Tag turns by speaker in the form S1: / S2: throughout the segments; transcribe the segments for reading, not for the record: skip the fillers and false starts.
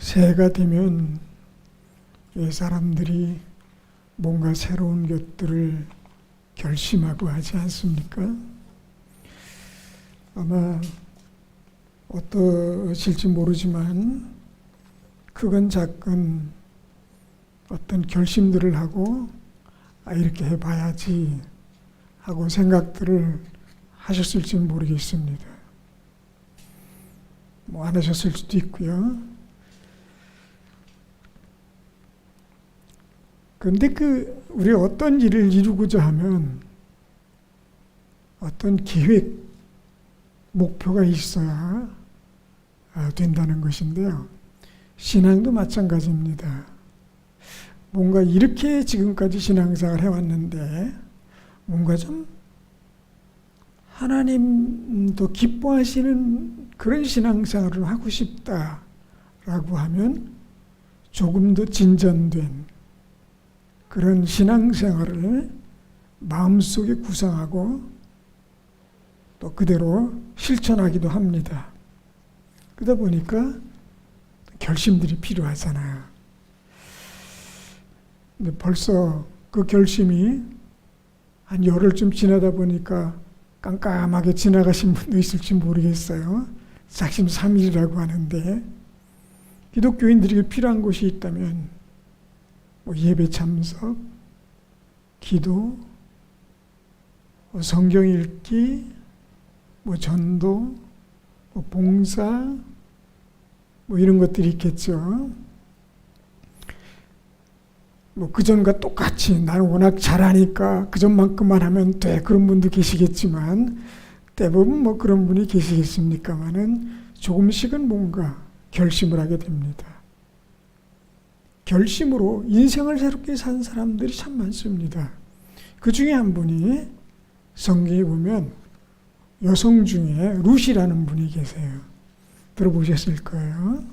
S1: 새해가 되면 왜 사람들이 뭔가 새로운 것들을 결심하고 하지 않습니까? 아마 어떠실지 모르지만 크건 작건 어떤 결심들을 하고 이렇게 해봐야지 하고 생각들을 하셨을지 모르겠습니다. 안 하셨을 수도 있고요. 그런데 우리 어떤 일을 이루고자 하면 어떤 계획, 목표가 있어야 된다는 것인데요. 신앙도 마찬가지입니다. 뭔가 이렇게 지금까지 신앙생활을 해왔는데 뭔가 좀 하나님도 기뻐하시는 그런 신앙생활을 하고 싶다라고 하면 조금 더 진전된 그런 신앙생활을 마음속에 구상하고 또 그대로 실천하기도 합니다. 그러다 보니까 결심들이 필요하잖아요. 근데 벌써 그 결심이 한 열흘쯤 지나다 보니까 깜깜하게 지나가신 분도 있을지 모르겠어요. 작심 3일이라고 하는데 기독교인들에게 필요한 것이 있다면 예배 참석, 기도, 성경 읽기, 전도, 봉사, 이런 것들이 있겠죠. 그전과 똑같이 나는 워낙 잘하니까 그전만큼만 하면 돼. 그런 분도 계시겠지만 대부분 그런 분이 계시겠습니까마는 조금씩은 뭔가 결심을 하게 됩니다. 결심으로 인생을 새롭게 산 사람들이 참 많습니다. 그 중에 한 분이 성경에 보면 여성 중에 룻이라는 분이 계세요. 들어보셨을 거예요.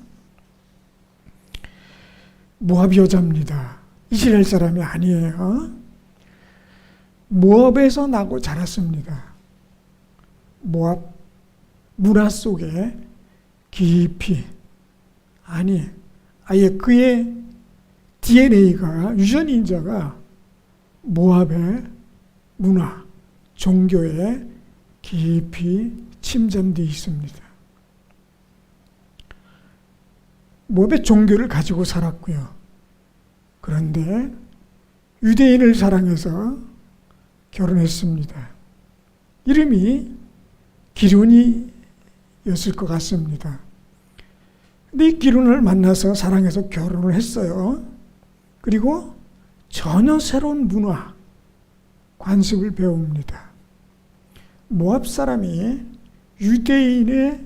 S1: 모압 여자입니다. 이스라엘 사람이 아니에요. 모압에서 나고 자랐습니다. 모압 문화 속에 깊이 아예 그의 DNA가 유전인자가 모압의 문화, 종교에 깊이 침잠되어 있습니다. 모압의 종교를 가지고 살았고요. 그런데 유대인을 사랑해서 결혼했습니다. 이름이 기륜이었을 것 같습니다. 근데 이 기륜을 만나서 사랑해서 결혼을 했어요. 그리고 전혀 새로운 문화, 관습을 배웁니다. 모압 사람이 유대인의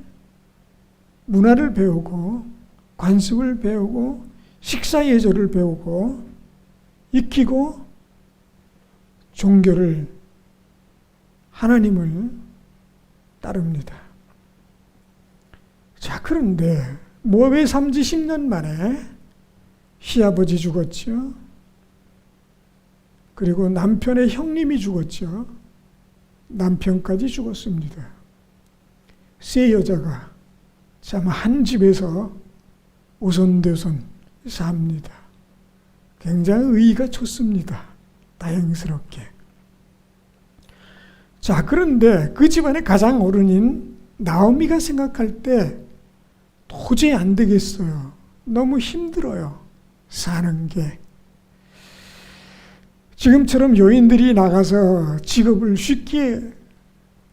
S1: 문화를 배우고 관습을 배우고 식사 예절을 배우고 익히고 종교를 하나님을 따릅니다. 자, 그런데 모압에 30년 만에 시아버지 죽었죠. 그리고 남편의 형님이 죽었죠. 남편까지 죽었습니다. 세 여자가 참 한 집에서 오손도손 삽니다. 굉장히 의의가 좋습니다. 다행스럽게. 자, 그런데 그 집안의 가장 어른인 나오미가 생각할 때 도저히 안 되겠어요. 너무 힘들어요. 사는 게. 지금처럼 여인들이 나가서 직업을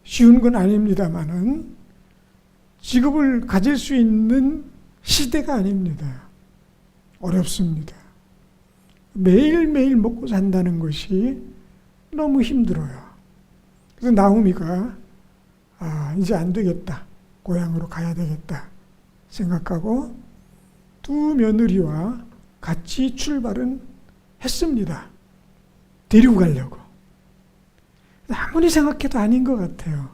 S1: 쉬운 건 아닙니다만은 직업을 가질 수 있는 시대가 아닙니다. 어렵습니다. 매일매일 먹고 산다는 것이 너무 힘들어요. 그래서 나오미가 이제 안 되겠다. 고향으로 가야 되겠다 생각하고 두 며느리와 같이 출발은 했습니다. 데리고 가려고. 아무리 생각해도 아닌 것 같아요.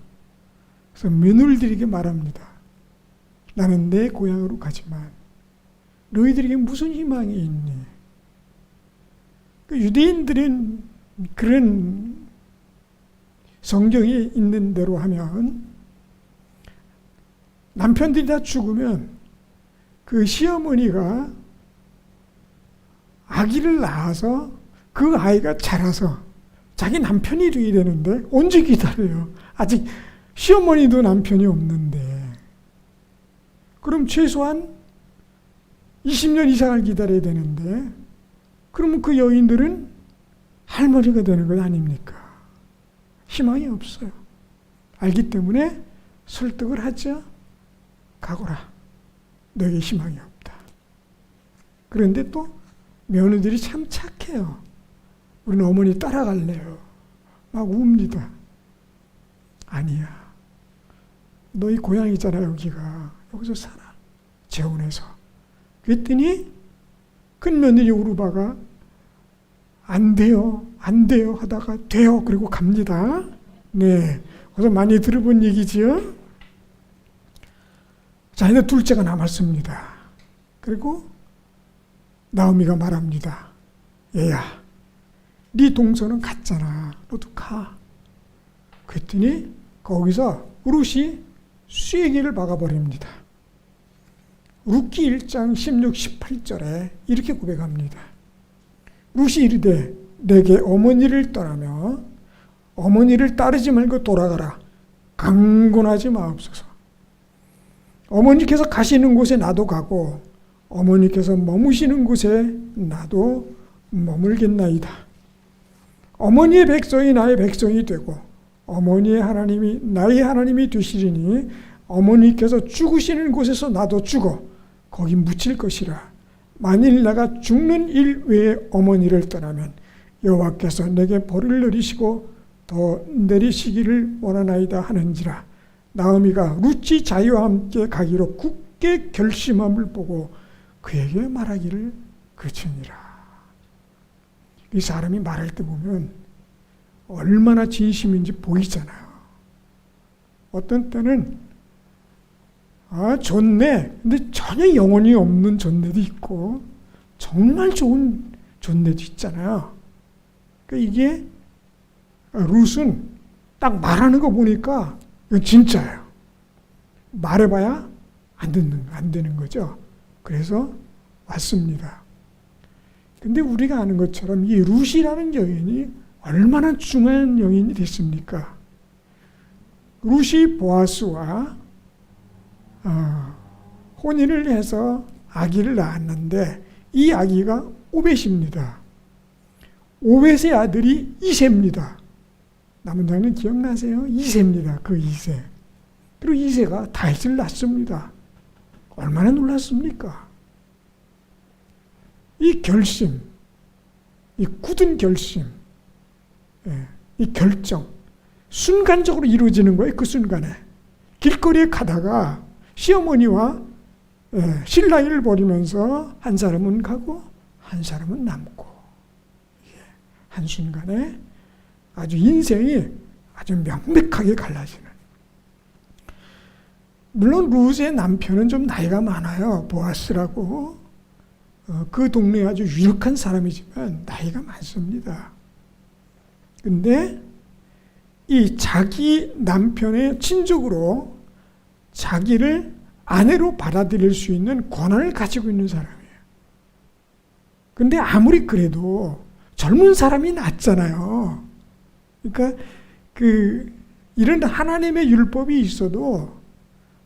S1: 그래서 며느리들에게 말합니다. 나는 내 고향으로 가지만 너희들에게 무슨 희망이 있니? 유대인들은 그런 성경에 있는 대로 하면 남편들이 다 죽으면 그 시어머니가 아기를 낳아서 그 아이가 자라서 자기 남편이 돼야 되는데 언제 기다려요? 아직 시어머니도 남편이 없는데. 그럼 최소한 20년 이상을 기다려야 되는데, 그러면 그 여인들은 할머니가 되는 것 아닙니까? 희망이 없어요. 알기 때문에 설득을 하죠. 가거라. 너에게 희망이 없다. 그런데 또 며느리들이 참 착해요. 우리는 어머니 따라갈래요. 막 웁니다. 아니야. 너희 고향이잖아 여기가. 여기서 살아. 재혼해서. 그랬더니 큰 며느리 오르바가 안 돼요. 안 돼요 하다가 돼요. 그리고 갑니다. 네. 그래서 많이 들어본 얘기지요. 자, 이제 둘째가 남았습니다. 그리고 나오미가 말합니다. 얘야, 네 동서는 갔잖아. 너도 가. 그랬더니 거기서 룻이 쐐기를 박아버립니다. 룻기 1장 16, 18절에 이렇게 고백합니다. 룻이 이르되 내게 어머니를 떠나며 어머니를 따르지 말고 돌아가라. 강권하지 마옵소서. 어머니께서 가시는 곳에 나도 가고 어머니께서 머무시는 곳에 나도 머물겠나이다. 어머니의 백성이 나의 백성이 되고 어머니의 하나님이 나의 하나님이 되시리니 어머니께서 죽으시는 곳에서 나도 죽어 거기 묻힐 것이라. 만일 내가 죽는 일 외에 어머니를 떠나면 여호와께서 내게 벌을 내리시고 더 내리시기를 원하나이다 하는지라. 나오미가 룻이 자기와 함께 가기로 굳게 결심함을 보고 그에게 말하기를 그치니라. 이 사람이 말할 때 보면 얼마나 진심인지 보이잖아요. 어떤 때는 좋네. 근데 전혀 영혼이 없는 좋네도 있고 정말 좋은 좋네도 있잖아요. 그러니까 이게 룻은 딱 말하는 거 보니까 이건 진짜예요. 말해봐야 안 되는 거죠. 그래서 왔습니다. 근데 우리가 아는 것처럼 이 룻이라는 여인이 얼마나 중요한 여인이 됐습니까? 룻이 보아스와 혼인을 해서 아기를 낳았는데 이 아기가 오벳입니다. 오벳의 아들이 이새입니다. 남은 장면 기억나세요? 이새입니다. 그 이새. 그리고 이새가 다윗을 낳습니다. 얼마나 놀랐습니까? 이 결심, 이 굳은 결심, 이 결정, 순간적으로 이루어지는 거예요. 그 순간에. 길거리에 가다가 시어머니와 실랑이를 벌이면서 한 사람은 가고 한 사람은 남고, 한순간에 아주 인생이 아주 명백하게 갈라지는. 물론 룻의 남편은 좀 나이가 많아요. 보아스라고. 그 동네에 아주 유력한 사람이지만 나이가 많습니다. 근데 이 자기 남편의 친족으로 자기를 아내로 받아들일 수 있는 권한을 가지고 있는 사람이에요. 근데 아무리 그래도 젊은 사람이 낫잖아요. 그러니까 이런 하나님의 율법이 있어도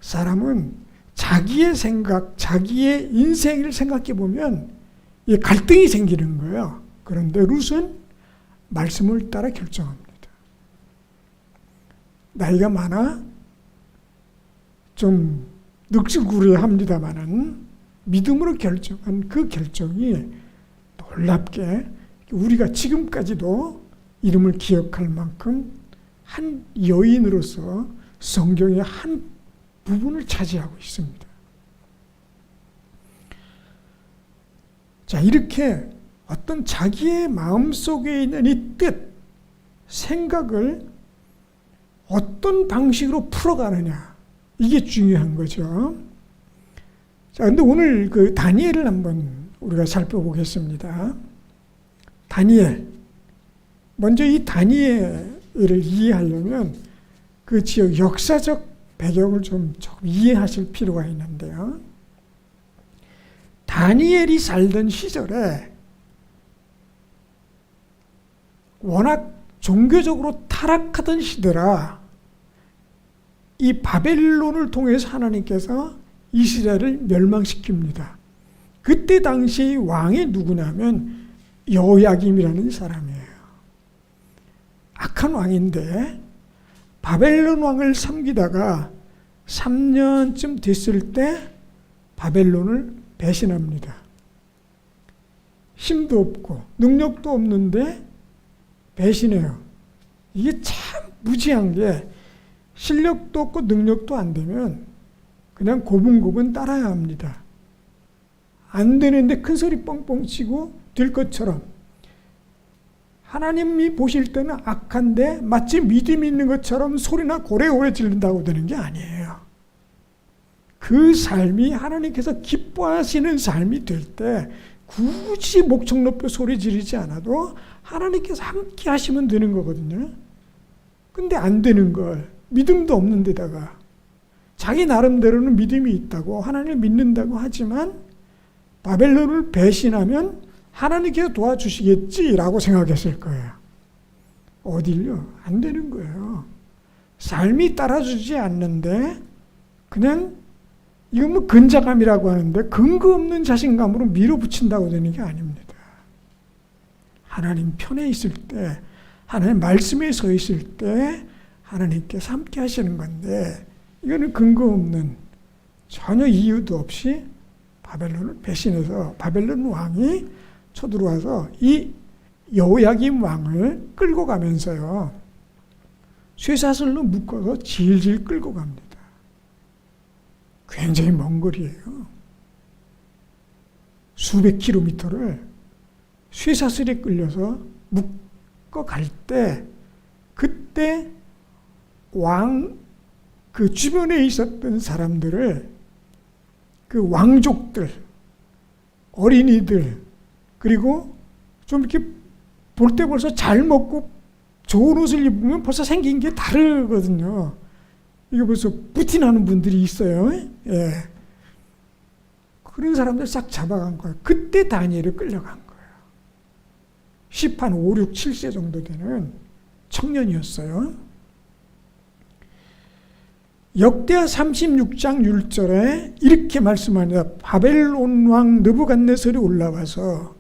S1: 사람은 자기의 생각, 자기의 인생을 생각해 보면 갈등이 생기는 거예요. 그런데 룻은 말씀을 따라 결정합니다. 나이가 많아 좀 늙적구려합니다마는 믿음으로 결정한 그 결정이 놀랍게 우리가 지금까지도 이름을 기억할 만큼 한 여인으로서 성경의 한 부분을 차지하고 있습니다. 자, 이렇게 어떤 자기의 마음속에 있는 이 뜻, 생각을 어떤 방식으로 풀어가느냐, 이게 중요한 거죠. 자, 근데 오늘 그 다니엘을 한번 우리가 살펴보겠습니다. 다니엘. 먼저 이 다니엘을 이해하려면 그 지역 역사적 배경을 좀 조금 이해하실 필요가 있는데요. 다니엘이 살던 시절에 워낙 종교적으로 타락하던 시대라 이 바벨론을 통해서 하나님께서 이스라엘을 멸망시킵니다. 그때 당시 왕이 누구냐면 여호야김이라는 사람이에요. 악한 왕인데 바벨론 왕을 섬기다가 3년쯤 됐을 때 바벨론을 배신합니다. 힘도 없고 능력도 없는데 배신해요. 이게 참 무지한 게 실력도 없고 능력도 안 되면 그냥 고분고분 따라야 합니다. 안 되는데 큰 소리 뻥뻥 치고 될 것처럼 하나님이 보실 때는 악한데 마치 믿음이 있는 것처럼 소리나 고래고래 지른다고 되는 게 아니에요. 그 삶이 하나님께서 기뻐하시는 삶이 될 때 굳이 목청 높여 소리 지르지 않아도 하나님께서 함께 하시면 되는 거거든요. 근데 안 되는 걸 믿음도 없는 데다가 자기 나름대로는 믿음이 있다고 하나님을 믿는다고 하지만 바벨론을 배신하면 하나님께서 도와주시겠지라고 생각했을 거예요. 어딜요? 안 되는 거예요. 삶이 따라주지 않는데 그냥 이건 뭐 근자감이라고 하는데 근거 없는 자신감으로 밀어붙인다고 되는 게 아닙니다. 하나님 편에 있을 때 하나님 말씀에 서 있을 때 하나님께서 함께 하시는 건데 이거는 근거 없는 전혀 이유도 없이 바벨론을 배신해서 바벨론 왕이 쳐들어와서 이 여호야김 왕을 끌고 가면서요. 쇠사슬로 묶어서 질질 끌고 갑니다. 굉장히 먼 거리예요. 수백 킬로미터를 쇠사슬에 끌려서 묶어 갈 때 그때 왕 그 주변에 있었던 사람들을 그 왕족들, 어린이들 그리고 좀 이렇게 볼 때 벌써 잘 먹고 좋은 옷을 입으면 벌써 생긴 게 다르거든요. 이게 벌써 부티나는 분들이 있어요. 예. 그런 사람들 싹 잡아간 거예요. 그때 다니엘을 끌려간 거예요. 10한 5, 6, 7세 정도 되는 청년이었어요. 역대하 36장 1절에 이렇게 말씀합니다. 바벨론 왕 느부갓네살이 올라와서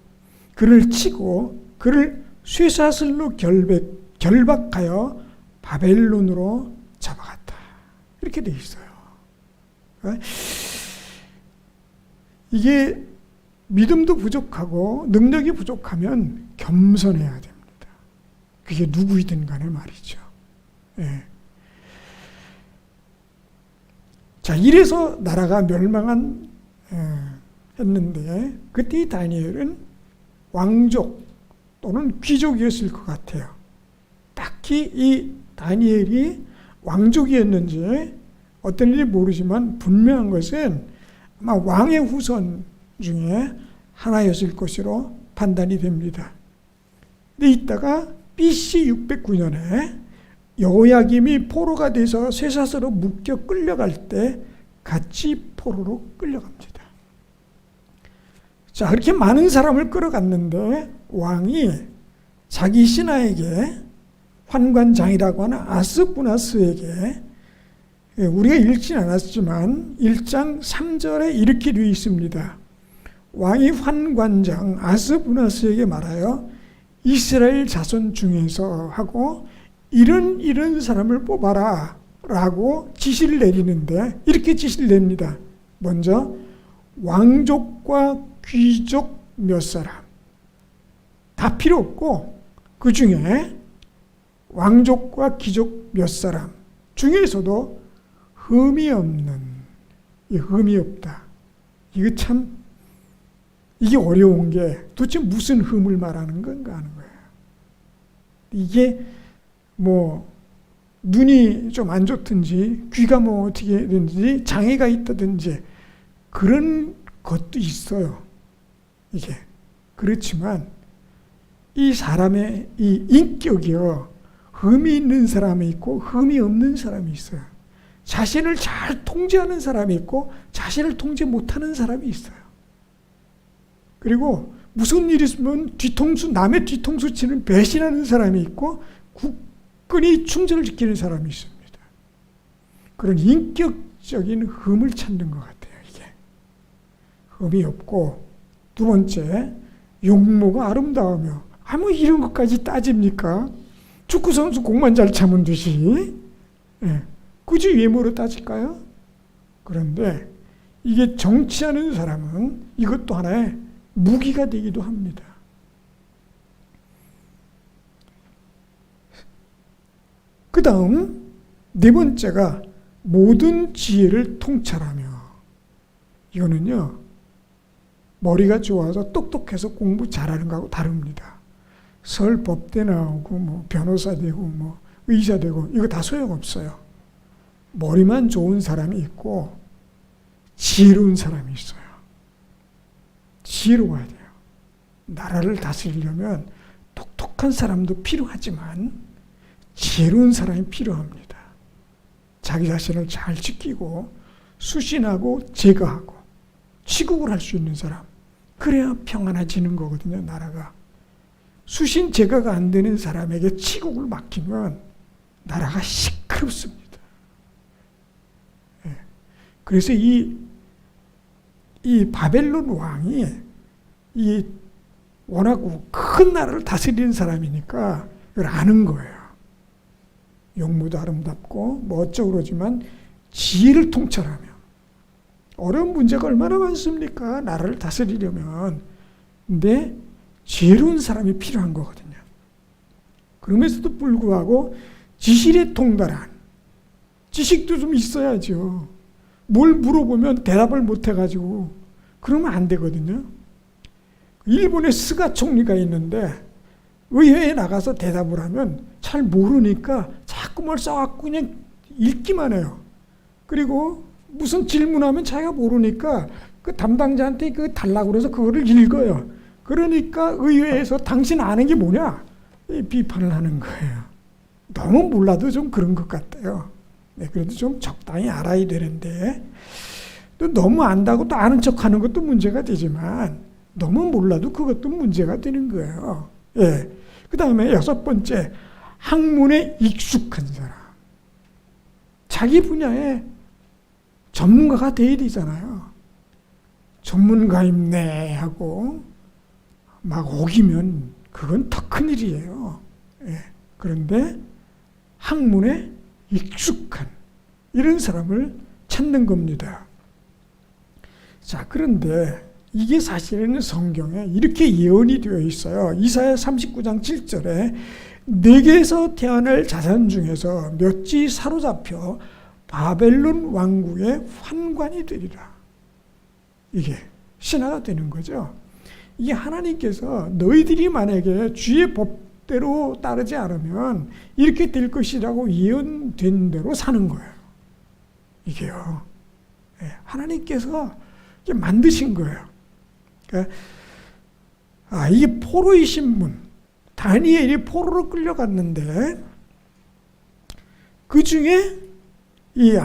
S1: 그를 치고 그를 쇠사슬로 결박하여 바벨론으로 잡아갔다. 이렇게 돼 있어요. 이게 믿음도 부족하고 능력이 부족하면 겸손해야 됩니다. 그게 누구이든 간에 말이죠. 예. 자, 이래서 나라가 멸망한 했는데 그때 이 다니엘은 왕족 또는 귀족이었을 것 같아요. 딱히 이 다니엘이 왕족이었는지 어떤 일인지 모르지만 분명한 것은 아마 왕의 후손 중에 하나였을 것으로 판단이 됩니다. 근데 이따가 BC 609년에 여호야김이 포로가 돼서 쇠사슬로 묶여 끌려갈 때 같이 포로로 끌려갑니다. 자, 그렇게 많은 사람을 끌어갔는데 왕이 자기 신하에게 환관장이라고 하는 아스부나스에게 우리가 읽진 않았지만 1장 3절에 이렇게 되어 있습니다. 왕이 환관장 아스부나스에게 말하여 이스라엘 자손 중에서 하고 이런 사람을 뽑아라 라고 지시를 내리는데 이렇게 지시를 냅니다. 먼저 왕족과 귀족 몇 사람 다 필요 없고 그 중에 왕족과 귀족 몇 사람 중에서도 흠이 없는 흠이 없다. 이거 참 이게 어려운 게 도대체 무슨 흠을 말하는 건가 하는 거예요. 이게 뭐 눈이 좀 안 좋든지 귀가 뭐 어떻게 되든지 장애가 있다든지 그런 것도 있어요. 이게 그렇지만 이 사람의 이 인격이요 흠이 있는 사람이 있고 흠이 없는 사람이 있어요. 자신을 잘 통제하는 사람이 있고 자신을 통제 못하는 사람이 있어요. 그리고 무슨 일이 있으면 남의 뒤통수 치는 배신하는 사람이 있고 굳건히 충성을 지키는 사람이 있습니다. 그런 인격적인 흠을 찾는 것 같아요. 이게 흠이 없고, 두 번째, 용모가 아름다우며. 아무 이런 것까지 따집니까? 축구선수 공만 잘 차면 되지. 굳이 외모로 따질까요? 그런데 이게 정치하는 사람은 이것도 하나의 무기가 되기도 합니다. 그 다음 네 번째가 모든 지혜를 통찰하며. 이거는요, 머리가 좋아서 똑똑해서 공부 잘하는 거하고 다릅니다. 서울 법대 나오고 뭐 변호사 되고 뭐 의사 되고 이거 다 소용없어요. 머리만 좋은 사람이 있고 지혜로운 사람이 있어요. 지혜로워야 돼요. 나라를 다스리려면 똑똑한 사람도 필요하지만 지혜로운 사람이 필요합니다. 자기 자신을 잘 지키고 수신하고 제거하고 치국을 할 수 있는 사람. 그래야 평안해지는 거거든요, 나라가. 수신 제거가 안 되는 사람에게 치국을 맡기면 나라가 시끄럽습니다. 그래서 이 바벨론 왕이 워낙 큰 나라를 다스리는 사람이니까 이걸 아는 거예요. 용모도 아름답고 뭐 어쩌고 그러지만 지혜를 통찰하며. 어려운 문제가 얼마나 많습니까? 나라를 다스리려면. 근데 지혜로운 사람이 필요한 거거든요. 그러면서도 불구하고 지실에 통달한, 지식도 좀 있어야죠. 뭘 물어보면 대답을 못 해가지고 그러면 안 되거든요. 일본에 스가 총리가 있는데 의회에 나가서 대답을 하면 잘 모르니까 자꾸 뭘 써갖고 그냥 읽기만 해요. 그리고 무슨 질문하면 자기가 모르니까 그 담당자한테 그 달라고 그래서 그거를 읽어요. 그러니까 의회에서 당신 아는 게 뭐냐? 이 비판을 하는 거예요. 너무 몰라도 좀 그런 것 같아요. 네, 그래도 좀 적당히 알아야 되는데, 또 너무 안다고 또 아는 척하는 것도 문제가 되지만 너무 몰라도 그것도 문제가 되는 거예요. 예. 그 다음에 여섯 번째, 학문에 익숙한 사람. 자기 분야에 전문가가 돼야 되잖아요. 전문가입네 하고 막 오기면 그건 더 큰일이에요. 예. 그런데 학문에 익숙한 이런 사람을 찾는 겁니다. 자, 그런데 이게 사실은 성경에 이렇게 예언이 되어 있어요. 이사야 39장 7절에 내게서 태어날 자손 중에서 몇지 사로잡혀 바벨론 왕국의 환관이 되리라. 이게 신화가 되는 거죠. 이게 하나님께서 너희들이 만약에 주의 법대로 따르지 않으면 이렇게 될 것이라고 예언된 대로 사는 거예요. 이게요. 하나님께서 만드신 거예요. 그러니까 이게 포로이신 분, 다니엘이 포로로 끌려갔는데 그 중에 이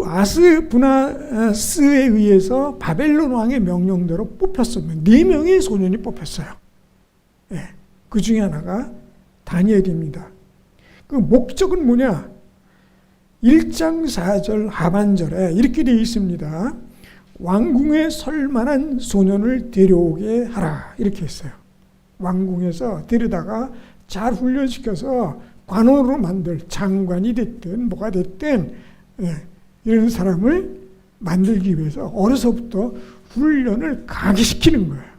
S1: 아스부나스에 의해서 바벨론 왕의 명령대로 뽑혔으면 4명의 소년이 뽑혔어요. 예, 그 중에 하나가 다니엘입니다. 그 목적은 뭐냐? 1장 4절 하반절에 이렇게 되어 있습니다. 왕궁에 설 만한 소년을 데려오게 하라. 이렇게 했어요. 왕궁에서 데려다가 잘 훈련시켜서 관원으로 만들, 장관이 됐든 뭐가 됐든 이런 사람을 만들기 위해서 어려서부터 훈련을 강화시키는 거예요.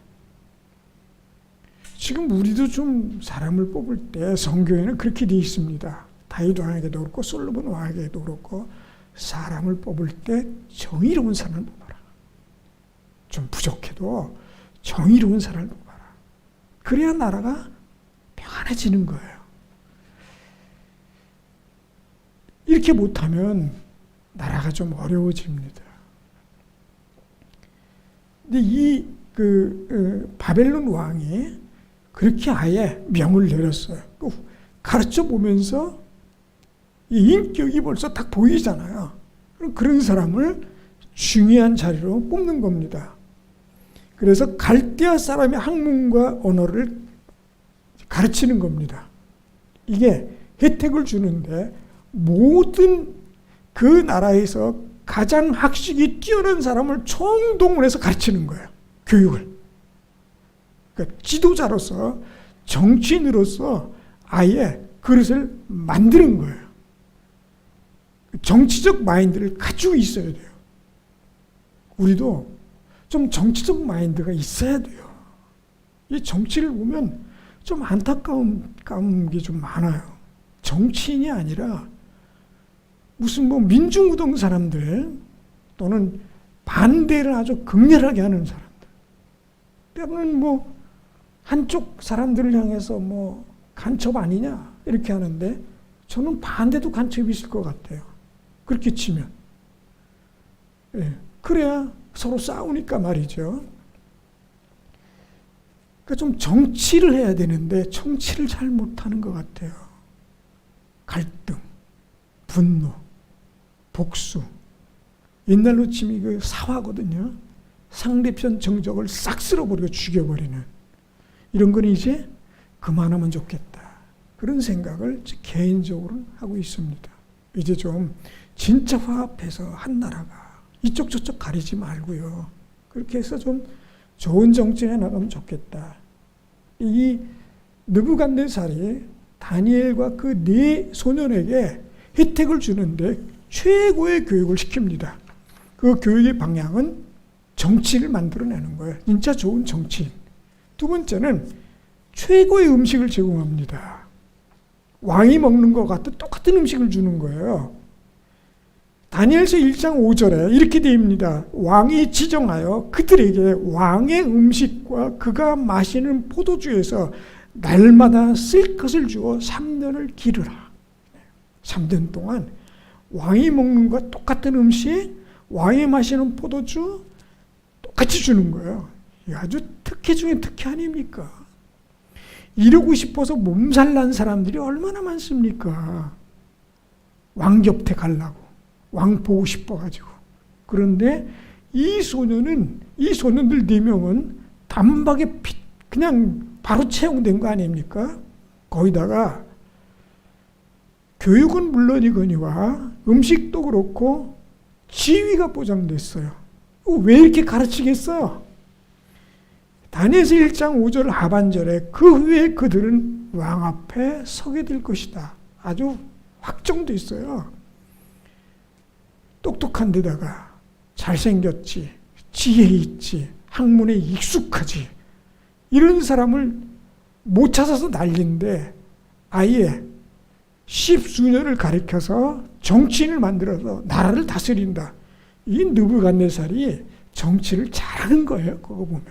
S1: 지금 우리도 좀 사람을 뽑을 때 성경에는 그렇게 되어 있습니다. 다윗 왕에게도 그렇고 솔로몬 왕에게도 그렇고 사람을 뽑을 때 정의로운 사람을 뽑아라. 좀 부족해도 정의로운 사람을 뽑아라. 그래야 나라가 평안해지는 거예요. 이렇게 못하면 나라가 좀 어려워집니다. 근데 바벨론 왕이 그렇게 아예 명을 내렸어요. 가르쳐 보면서 이 인격이 벌써 딱 보이잖아요. 그런 사람을 중요한 자리로 뽑는 겁니다. 그래서 갈대아 사람의 학문과 언어를 가르치는 겁니다. 이게 혜택을 주는데 모든 그 나라에서 가장 학식이 뛰어난 사람을 총동원해서 가르치는 거예요. 교육을. 그러니까 지도자로서 정치인으로서 아예 그릇을 만드는 거예요. 정치적 마인드를 가지고 있어야 돼요. 우리도 좀 정치적 마인드가 있어야 돼요. 이 정치를 보면 좀 안타까운 게 좀 많아요. 정치인이 아니라 무슨 뭐 민중우동 사람들 또는 반대를 아주 극렬하게 하는 사람들, 때로는 뭐 한쪽 사람들을 향해서 뭐 간첩 아니냐 이렇게 하는데 저는 반대도 간첩이 있을 것 같아요. 그렇게 치면. 예, 그래야 서로 싸우니까 말이죠. 그러니까 좀 정치를 해야 되는데 정치를 잘 못하는 것 같아요. 갈등, 분노, 복수. 옛날로 치면 그 사화거든요. 상대편 정적을 싹 쓸어버리고 죽여버리는. 이런 건 이제 그만하면 좋겠다. 그런 생각을 개인적으로 하고 있습니다. 이제 좀 진짜 화합해서 한 나라가 이쪽 저쪽 가리지 말고요. 그렇게 해서 좀 좋은 정치를 해나가면 좋겠다. 이 느부갓네살이 다니엘과 그 네 소년에게 혜택을 주는데 최고의 교육을 시킵니다. 그 교육의 방향은 정치를 만들어내는 거예요. 진짜 좋은 정치인. 두 번째는 최고의 음식을 제공합니다. 왕이 먹는 것 같은 똑같은 음식을 주는 거예요. 다니엘서 1장 5절에 이렇게 되어있습니다. 왕이 지정하여 그들에게 왕의 음식과 그가 마시는 포도주에서 날마다 쓸 것을 주어 3년을 기르라. 3년 동안 왕이 먹는 것과 똑같은 음식, 왕이 마시는 포도주 똑같이 주는 거예요. 이게 아주 특혜 중에 특혜 아닙니까? 이러고 싶어서 몸살 난 사람들이 얼마나 많습니까? 왕 곁에 가려고. 왕 보고 싶어가지고. 그런데 이 소년들 4명은 단박에 그냥 바로 채용된 거 아닙니까? 거기다가 교육은 물론이거니와 음식도 그렇고 지위가 보장됐어요. 왜 이렇게 가르치겠어요? 다니엘서 1장 5절 하반절에 그 후에 그들은 왕 앞에 서게 될 것이다. 아주 확정돼 있어요. 똑똑한 데다가 잘생겼지, 지혜 있지, 학문에 익숙하지, 이런 사람을 못 찾아서 난리인데 아예 십수년을 가리켜서 정치인을 만들어서 나라를 다스린다. 이 느부갓네살이 정치를 잘하는 거예요. 그거 보면.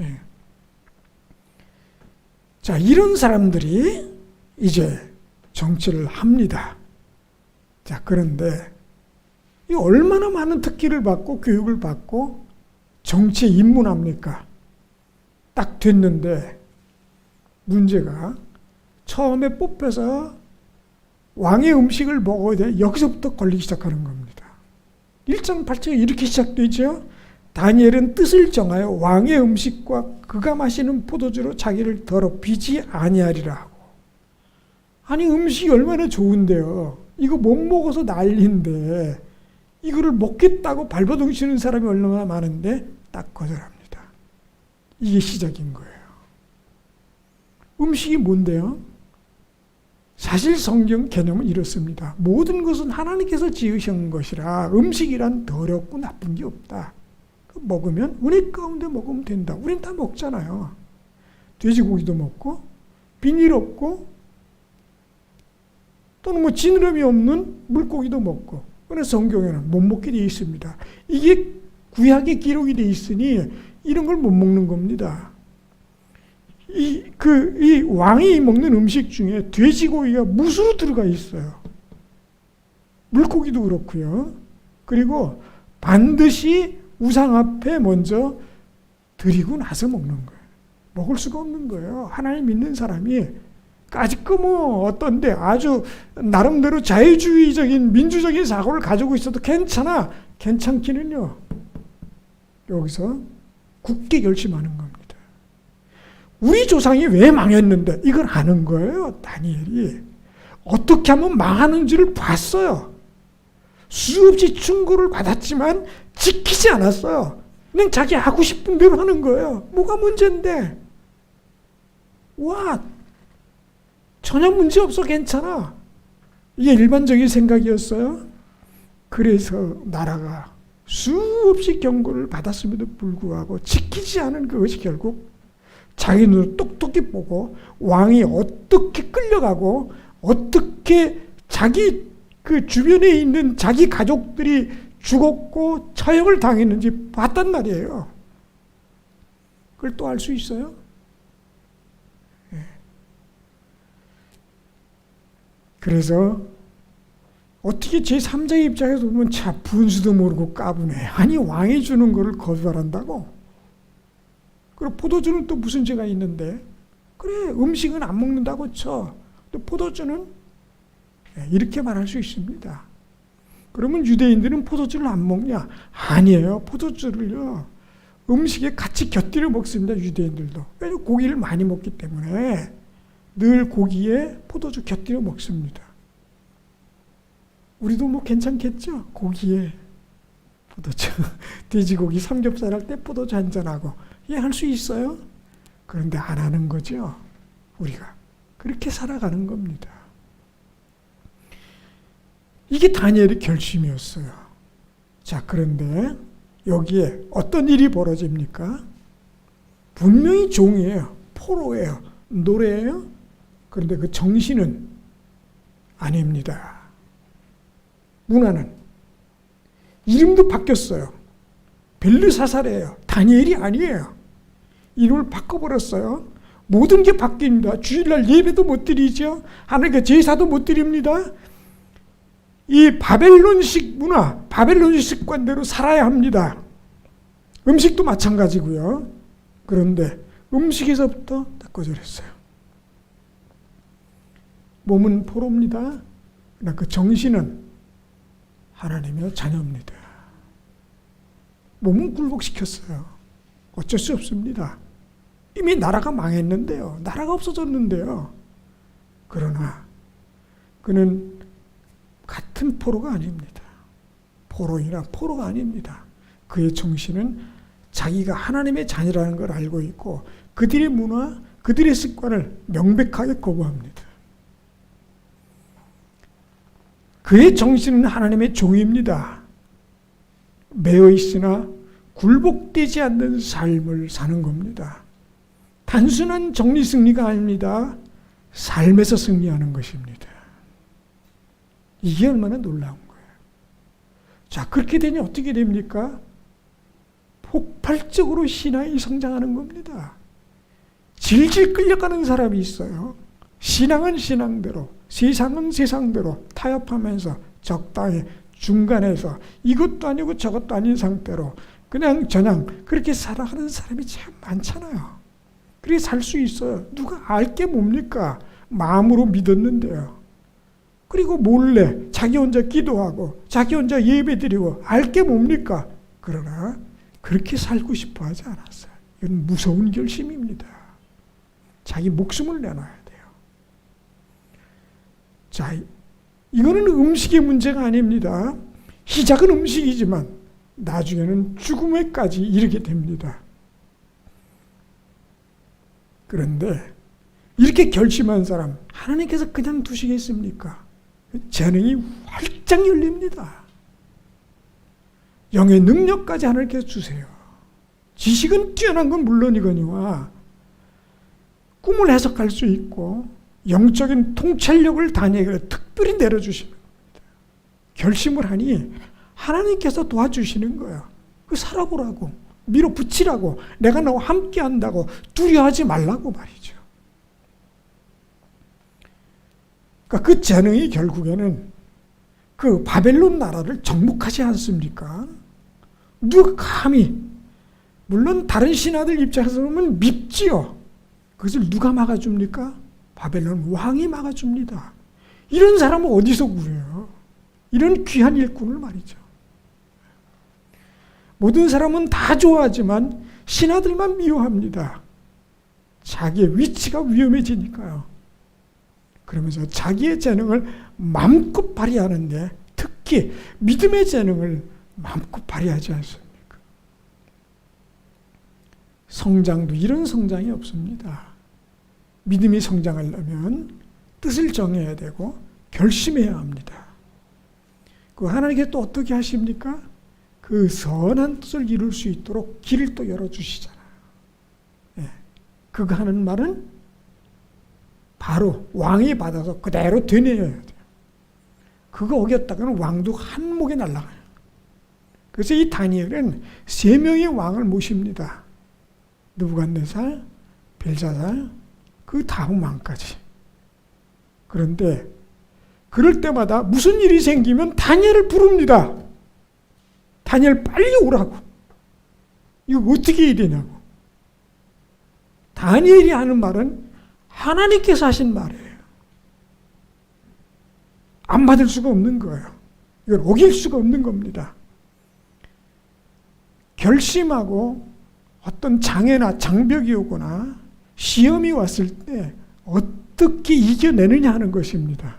S1: 예. 자, 이런 사람들이 이제 정치를 합니다. 자, 그런데 이 얼마나 많은 특기를 받고 교육을 받고 정치에 입문합니까? 딱 됐는데 문제가 처음에 뽑혀서 왕의 음식을 먹어야 돼. 여기서부터 걸리기 시작하는 겁니다. 1장 8절에 이렇게 시작되죠. 다니엘은 뜻을 정하여 왕의 음식과 그가 마시는 포도주로 자기를 더럽히지 아니하리라 하고. 아니 음식이 얼마나 좋은데요. 이거 못 먹어서 난리인데 이거를 먹겠다고 발버둥치는 사람이 얼마나 많은데 딱 거절합니다. 이게 시작인 거예요. 음식이 뭔데요? 사실 성경 개념은 이렇습니다. 모든 것은 하나님께서 지으신 것이라 음식이란 더럽고 나쁜 게 없다. 먹으면 은혜 가운데 먹으면 된다. 우린 다 먹잖아요. 돼지고기도 먹고 비닐 없고 또는 뭐 지느러미 없는 물고기도 먹고. 그래서 성경에는 못 먹게 되어 있습니다. 이게 구약에 기록이 되어 있으니 이런 걸 못 먹는 겁니다. 이 왕이 먹는 음식 중에 돼지고기가 무수로 들어가 있어요. 물고기도 그렇고요. 그리고 반드시 우상 앞에 먼저 드리고 나서 먹는 거예요. 먹을 수가 없는 거예요. 하나님 믿는 사람이 아직도 뭐 어떤데 아주 나름대로 자유주의적인 민주적인 사고를 가지고 있어도 괜찮아. 괜찮기는요. 여기서 굳게 결심하는 겁니다. 우리 조상이 왜 망했는데 이걸 아는 거예요. 다니엘이 어떻게 하면 망하는지를 봤어요. 수없이 충고를 받았지만 지키지 않았어요. 그냥 자기 하고 싶은 대로 하는 거예요. 뭐가 문제인데? 와, 전혀 문제 없어, 괜찮아. 이게 일반적인 생각이었어요. 그래서 나라가 수없이 경고를 받았음에도 불구하고 지키지 않은 그것이 결국 자기 눈을 똑똑히 보고 왕이 어떻게 끌려가고 어떻게 자기 그 주변에 있는 자기 가족들이 죽었고 처형을 당했는지 봤단 말이에요. 그걸 또 알 수 있어요? 예. 그래서 어떻게 제3자의 입장에서 보면 참 분수도 모르고 까부네. 아니 왕이 주는 거를 거절한다고? 그리고 포도주는 또 무슨 죄가 있는데? 그래 음식은 안 먹는다고 쳐. 또 포도주는? 이렇게 말할 수 있습니다. 그러면 유대인들은 포도주를 안 먹냐? 아니에요. 포도주를요 음식에 같이 곁들여 먹습니다. 유대인들도. 왜냐하면 고기를 많이 먹기 때문에 늘 고기에 포도주 곁들여 먹습니다. 우리도 뭐 괜찮겠죠? 고기에 포도주. 돼지고기 삼겹살 할 때 포도주 한잔하고 이게 할 수 있어요? 그런데 안 하는 거죠. 우리가 그렇게 살아가는 겁니다. 이게 다니엘의 결심이었어요. 자, 그런데 여기에 어떤 일이 벌어집니까? 분명히 종이에요. 포로예요. 노래예요. 그런데 그 정신은 아닙니다. 문화는 이름도 바뀌었어요. 벨르사살이에요. 다니엘이 아니에요. 이름을 바꿔버렸어요. 모든 게 바뀝니다. 주일날 예배도 못 드리죠. 하나님께 제사도 못 드립니다. 이 바벨론식 문화, 바벨론식 습관대로 살아야 합니다. 음식도 마찬가지고요. 그런데 음식에서부터 다 거절했어요. 몸은 포로입니다. 그러나 그 정신은 하나님의 자녀입니다. 몸은 굴복시켰어요. 어쩔 수 없습니다. 이미 나라가 망했는데요. 나라가 없어졌는데요. 그러나 그는 같은 포로가 아닙니다. 포로이나 포로가 아닙니다. 그의 정신은 자기가 하나님의 자녀라는 걸 알고 있고 그들의 문화, 그들의 습관을 명백하게 거부합니다. 그의 정신은 하나님의 종입니다. 매여 있으나 굴복되지 않는 삶을 사는 겁니다. 단순한 정리 승리가 아닙니다. 삶에서 승리하는 것입니다. 이게 얼마나 놀라운 거예요. 자, 그렇게 되니 어떻게 됩니까? 폭발적으로 신앙이 성장하는 겁니다. 질질 끌려가는 사람이 있어요. 신앙은 신앙대로, 세상은 세상대로 타협하면서 적당히 중간에서 이것도 아니고 저것도 아닌 상태로 그냥 그렇게 살아가는 사람이 참 많잖아요. 그렇게 살 수 있어요. 누가 알 게 뭡니까? 마음으로 믿었는데요. 그리고 몰래 자기 혼자 기도하고 자기 혼자 예배드리고 알 게 뭡니까? 그러나 그렇게 살고 싶어 하지 않았어요. 이건 무서운 결심입니다. 자기 목숨을 내놔야 돼요. 자, 이거는 음식의 문제가 아닙니다. 시작은 음식이지만 나중에는 죽음에까지 이르게 됩니다. 그런데 이렇게 결심한 사람 하나님께서 그냥 두시겠습니까? 재능이 활짝 열립니다. 영의 능력까지 하나님께서 주세요. 지식은 뛰어난 건 물론이거니와 꿈을 해석할 수 있고 영적인 통찰력을 다니엘에게 특별히 내려주시는 겁니다. 결심을 하니 하나님께서 도와주시는 거예요. 그 살아보라고, 밀어붙이라고, 내가 너와 함께 한다고, 두려워하지 말라고 말이죠. 그러니까 그 재능이 결국에는 그 바벨론 나라를 정복하지 않습니까? 누가 감히, 물론 다른 신하들 입장에서 보면 밉지요. 그것을 누가 막아줍니까? 바벨론 왕이 막아줍니다. 이런 사람은 어디서 구해요? 이런 귀한 일꾼을 말이죠. 모든 사람은 다 좋아하지만 신하들만 미워합니다. 자기의 위치가 위험해지니까요. 그러면서 자기의 재능을 마음껏 발휘하는데 특히 믿음의 재능을 마음껏 발휘하지 않습니까? 성장도 이런 성장이 없습니다. 믿음이 성장하려면 뜻을 정해야 되고 결심해야 합니다. 그 하나님께 또 어떻게 하십니까? 그 선한 뜻을 이룰 수 있도록 길을 또 열어주시잖아요. 예. 그가 하는 말은 바로 왕이 받아서 그대로 되뇌어야 돼요. 그거 어겼다가는 왕도 한몫에 날아가요. 그래서 이 다니엘은 3명의 왕을 모십니다. 느부갓네살, 벨사살, 그 다음 왕까지. 그런데 그럴 때마다 무슨 일이 생기면 다니엘을 부릅니다. 다니엘 빨리 오라고. 이거 어떻게 이러냐고. 다니엘이 하는 말은 하나님께서 하신 말이에요. 안 받을 수가 없는 거예요. 이걸 어길 수가 없는 겁니다. 결심하고 어떤 장애나 장벽이 오거나 시험이 왔을 때 어떻게 이겨내느냐 하는 것입니다.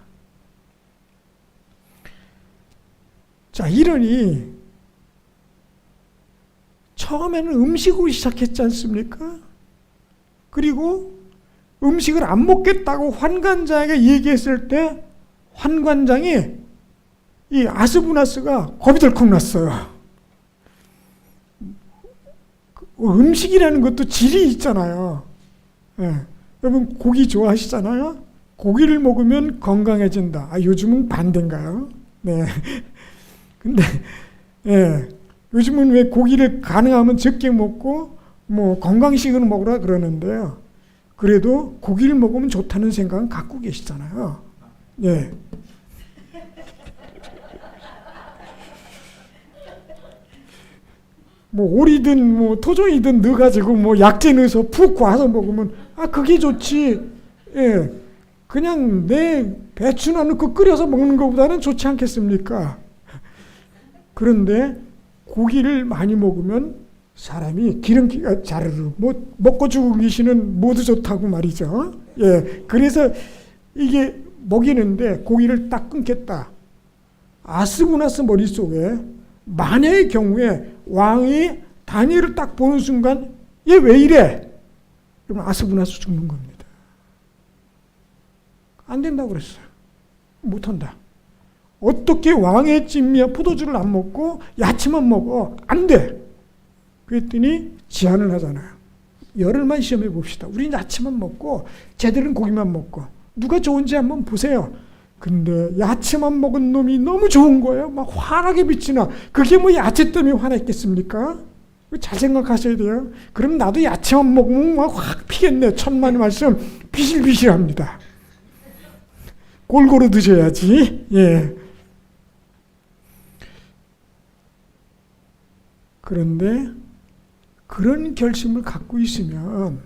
S1: 자, 이러니 처음에는 음식으로 시작했지 않습니까? 그리고 음식을 안 먹겠다고 환관장에게 얘기했을 때 환관장이 이 아스부나스가 겁이 덜컥 났어요. 음식이라는 것도 질이 있잖아요. 예. 여러분 고기 좋아하시잖아요. 고기를 먹으면 건강해진다. 요즘은 반대인가요? 네. 근데 예. 요즘은 왜 고기를 가능하면 적게 먹고 뭐 건강식으로 먹으라 그러는데요. 그래도 고기를 먹으면 좋다는 생각은 갖고 계시잖아요. 예. 뭐 오리든 뭐 토종이든 넣어가지고 뭐 약재 넣어서 푹 과서 먹으면 그게 좋지. 예. 그냥 내 배추나 넣고 끓여서 먹는 것보다는 좋지 않겠습니까? 그런데 고기를 많이 먹으면 사람이 기름기가 자르르 먹고 죽으시는 모두 좋다고 말이죠. 예. 그래서 이게 먹이는데 고기를 딱 끊겠다. 아스부나스 머릿속에 만약의 경우에 왕이 다니엘을 딱 보는 순간 얘 왜 이래? 그러면 아스부나스 죽는 겁니다. 안 된다고 그랬어요. 못한다. 어떻게 왕의 찜이야 포도주를 안 먹고 야채만 먹어? 안 돼. 그랬더니 제안을 하잖아요. 열흘만 시험해 봅시다. 우리는 야채만 먹고 쟤들은 고기만 먹고 누가 좋은지 한번 보세요. 근데 야채만 먹은 놈이 너무 좋은 거예요. 막 환하게 빛이 나. 그게 뭐 야채 때문에 화냈겠습니까? 잘 생각하셔야 돼요. 그럼 나도 야채만 먹으면 막 확 피겠네. 천만의 말씀 비실비실합니다. 골고루 드셔야지. 예. 그런데 그런 결심을 갖고 있으면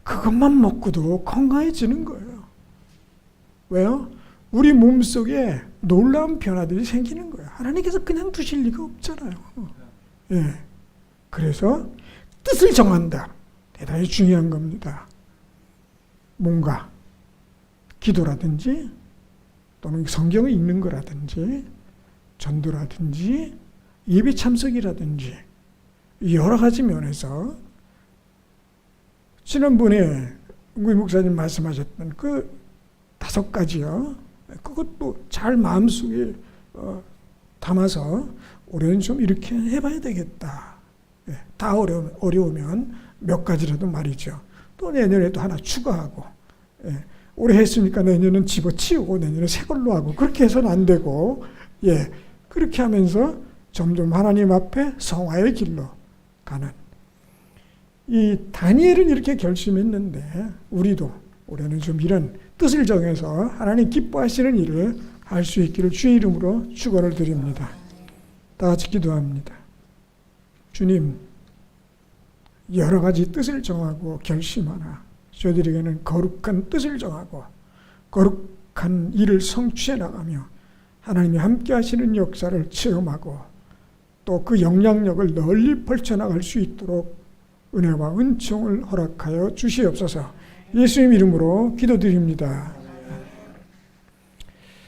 S1: 그것만 먹고도 건강해지는 거예요. 왜요? 우리 몸속에 놀라운 변화들이 생기는 거예요. 하나님께서 그냥 두실 리가 없잖아요. 예. 그래서 뜻을 정한다. 대단히 중요한 겁니다. 뭔가 기도라든지 또는 성경을 읽는 거라든지 전도라든지 예배 참석이라든지 여러 가지 면에서 지난번에 우리 목사님 말씀하셨던 그 5가지요. 그것도 잘 마음속에 담아서 올해는 좀 이렇게 해봐야 되겠다. 다 어려우면 몇 가지라도 말이죠. 또 내년에도 하나 추가하고 올해 했으니까 내년은 집어치우고 내년에 새 걸로 하고 그렇게 해서는 안 되고 그렇게 하면서 점점 하나님 앞에 성화의 길로 가는 이 다니엘은 이렇게 결심했는데 우리도 올해는 좀 이런 뜻을 정해서 하나님 기뻐하시는 일을 할 수 있기를 주의 이름으로 축원을 드립니다. 다 같이 기도합니다. 주님, 여러 가지 뜻을 정하고 결심하나 저희들에게는 거룩한 뜻을 정하고 거룩한 일을 성취해 나가며 하나님이 함께 하시는 역사를 체험하고 또 그 영향력을 널리 펼쳐나갈 수 있도록 은혜와 은총을 허락하여 주시옵소서. 예수님 이름으로 기도드립니다.